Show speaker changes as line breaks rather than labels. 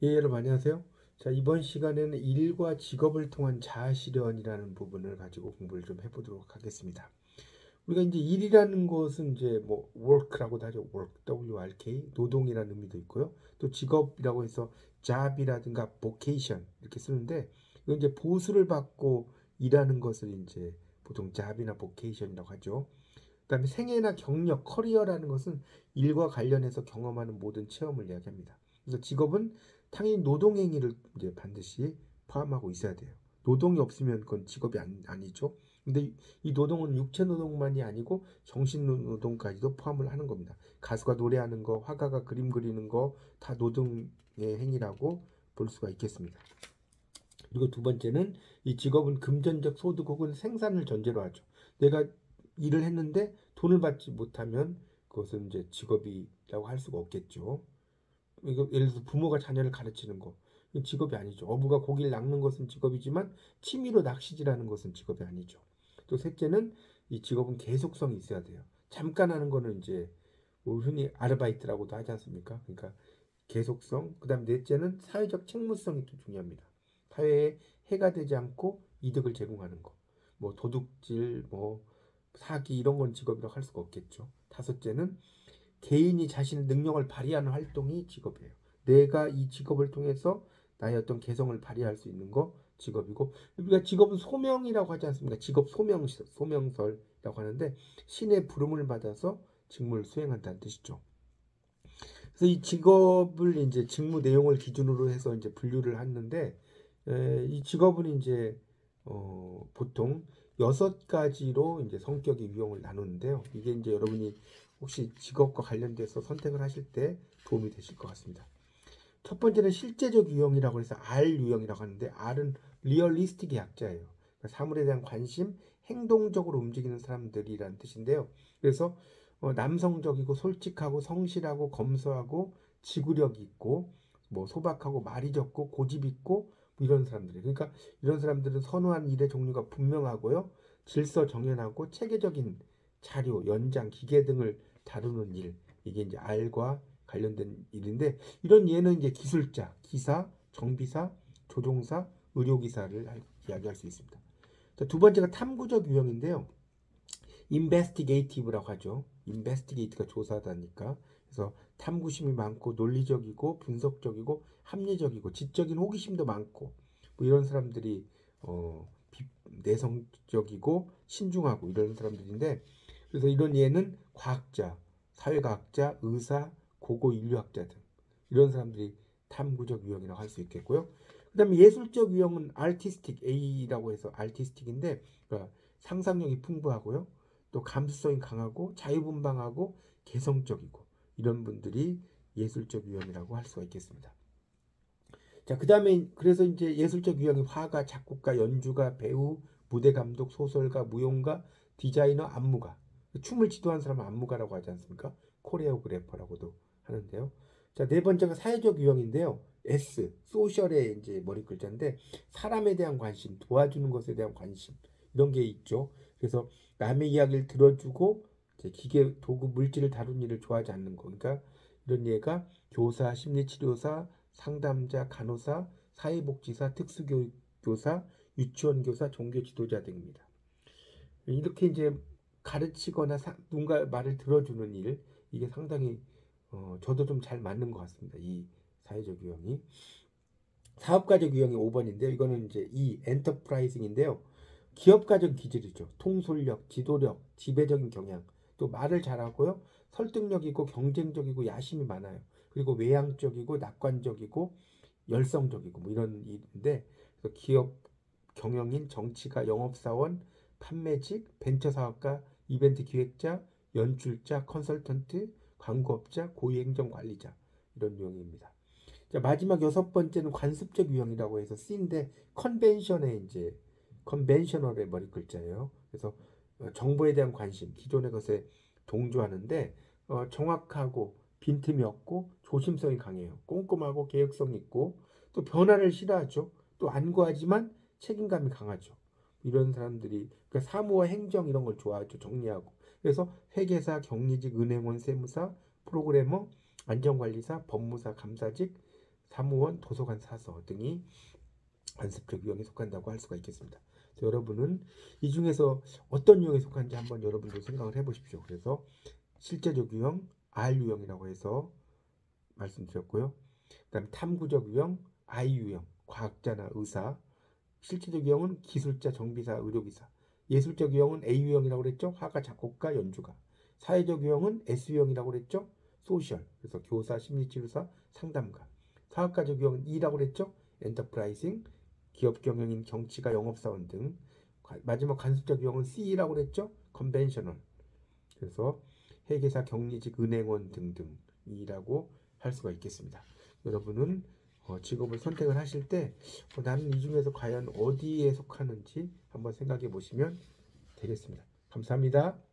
예, 여러분 안녕하세요. 자, 이번 시간에는 일과 직업을 통한 자아실현이라는 부분을 가지고 공부를 좀 해보도록 하겠습니다. 우리가 이제 일이라는 것은 이제 뭐 work라고도 하죠. work, W-R-K, 노동이라는 의미도 있고요. 또 직업이라고 해서 job이라든가 vocation 이렇게 쓰는데 이건 이제 보수를 받고 일하는 것을 이제 보통 job이나 vocation이라고 하죠. 그다음에 생애나 경력, 커리어라는 것은 일과 관련해서 경험하는 모든 체험을 이야기합니다. 그래서 직업은 당연히 노동행위를 이제 반드시 포함하고 있어야 돼요. 노동이 없으면 그건 직업이 아니죠. 근데 이 노동은 육체 노동만이 아니고 정신 노동까지도 포함을 하는 겁니다. 가수가 노래하는 거, 화가가 그림 그리는 거 다 노동의 행위라고 볼 수가 있겠습니다. 그리고 두 번째는 이 직업은 금전적 소득 혹은 생산을 전제로 하죠. 내가 일을 했는데 돈을 받지 못하면 그것은 이제 직업이라고 할 수가 없겠죠. 이거 예를 들어서 부모가 자녀를 가르치는 거 이건 직업이 아니죠. 어부가 고기를 낚는 것은 직업이지만 취미로 낚시질하는 것은 직업이 아니죠. 또 셋째는 이 직업은 계속성이 있어야 돼요. 잠깐 하는 거는 이제 뭐 흔히 아르바이트라고도 하지 않습니까? 그러니까 계속성, 그다음 넷째는 사회적 책무성이 또 중요합니다. 사회에 해가 되지 않고 이득을 제공하는 거. 뭐 도둑질, 뭐 사기 이런 건 직업이라고 할 수가 없겠죠. 다섯째는 개인이 자신의 능력을 발휘하는 활동이 직업이에요. 내가 이 직업을 통해서 나의 어떤 개성을 발휘할 수 있는 거 직업이고 우리가 직업은 소명이라고 하지 않습니까? 직업 소명설이라고 하는데 신의 부름을 받아서 직무를 수행한다는 뜻이죠. 그래서 이 직업을 이제 직무 내용을 기준으로 해서 이제 분류를 하는데 이 직업은 이제 보통 여섯 가지로 이제 성격의 유형을 나누는데요. 이게 이제 여러분이 혹시 직업과 관련돼서 선택을 하실 때 도움이 되실 것 같습니다. 첫 번째는 실제적 유형이라고 해서 R 유형이라고 하는데 R은 리얼리스틱의 약자예요. 그러니까 사물에 대한 관심, 행동적으로 움직이는 사람들이라는 뜻인데요. 그래서 남성적이고 솔직하고 성실하고 검소하고 지구력 있고 뭐 소박하고 말이 적고 고집 있고 뭐 이런 사람들이에요. 그러니까 이런 사람들은 선호하는 일의 종류가 분명하고요. 질서 정연하고 체계적인 자료, 연장, 기계 등을 다루는 일. 이게 이제 R과 관련된 일인데 이런 예는 이제 기술자, 기사, 정비사, 조종사, 의료기사를 이야기할 수 있습니다. 자, 두 번째가 탐구적 유형인데요. investigative라고 하죠. investigate가 조사다니까. 그래서 탐구심이 많고 논리적이고 분석적이고 합리적이고 지적인 호기심도 많고 뭐 이런 사람들이 어, 내성적이고 신중하고 이런 사람들인데 그래서 이런 예는 과학자, 사회과학자, 의사, 고고 인류학자 등 이런 사람들이 탐구적 유형이라고 할 수 있겠고요. 그다음에 예술적 유형은 artistic A라고 해서 artistic인데 그러니까 상상력이 풍부하고요. 또 감수성이 강하고 자유분방하고 개성적이고 이런 분들이 예술적 유형이라고 할 수가 있겠습니다. 자, 그다음에 그래서 이제 예술적 유형이 화가, 작곡가, 연주가, 배우, 무대 감독, 소설가, 무용가, 디자이너, 안무가. 춤을 지도한 사람은 안무가라고 하지 않습니까? 코레오그래퍼라고도 하는데요. 자, 네 번째가 사회적 유형인데요. S, 소셜의 이제 머리 글자인데 사람에 대한 관심, 도와주는 것에 대한 관심 이런 게 있죠. 그래서 남의 이야기를 들어주고 이제 기계, 도구, 물질을 다루는 일을 좋아하지 않는 거. 그러니까 이런 예가 교사, 심리치료사, 상담자, 간호사, 사회복지사, 특수교사, 유치원 교사, 종교 지도자 등입니다. 이렇게 이제 가르치거나 누군가 말을 들어주는 일, 이게 상당히 저도 좀 잘 맞는 것 같습니다. 이 사회적 유형이. 사업가적 유형이 5번인데요. 이거는 이제 이 엔터프라이징인데요. 기업가적 기질이죠. 통솔력, 지도력, 지배적인 경향, 또 말을 잘하고요. 설득력이고 경쟁적이고 야심이 많아요. 그리고 외향적이고 낙관적이고 열성적이고 뭐 이런 일인데 그래서 기업 경영인, 정치가, 영업사원, 판매직, 벤처사업가, 이벤트 기획자, 연출자, 컨설턴트, 광고업자, 고위행정관리자 이런 유형입니다. 자, 마지막 여섯 번째는 관습적 유형이라고 해서 C인데 컨벤션의 이제 컨벤셔널의 머리 글자예요. 그래서 정보에 대한 관심, 기존의 것에 동조하는데 정확하고 빈틈이 없고 조심성이 강해요. 꼼꼼하고 계획성 있고 또 변화를 싫어하죠. 또 안구하지만 책임감이 강하죠. 이런 사람들이 그러니까 사무와 행정 이런 걸 좋아하죠. 정리하고. 그래서 회계사, 경리직, 은행원, 세무사, 프로그래머, 안전관리사, 법무사, 감사직, 사무원, 도서관, 사서 등이 관습적 유형에 속한다고 할 수가 있겠습니다. 그래서 여러분은 이 중에서 어떤 유형에 속한지 한번 여러분도 생각을 해보십시오. 그래서 실제적 유형, R 유형이라고 해서 말씀드렸고요. 그다음 탐구적 유형, I 유형, 과학자나 의사. 실제적 유형은 기술자, 정비사, 의료기사. 예술적 유형은 A 유형이라고 그랬죠. 화가, 작곡가, 연주가. 사회적 유형은 S 유형이라고 그랬죠. 소셜. 그래서 교사, 심리치료사, 상담가. 사업가적 유형은 E라고 그랬죠. 엔터프라이징, 기업 경영인, 정치가, 영업사원 등. 마지막 관습적 유형은 C라고 그랬죠. 컨벤셔널. 그래서 회계사, 경리직, 은행원 등등이라고 할 수가 있겠습니다. 여러분은 직업을 선택을 하실 때 나는 이 중에서 과연 어디에 속하는지 한번 생각해 보시면 되겠습니다. 감사합니다.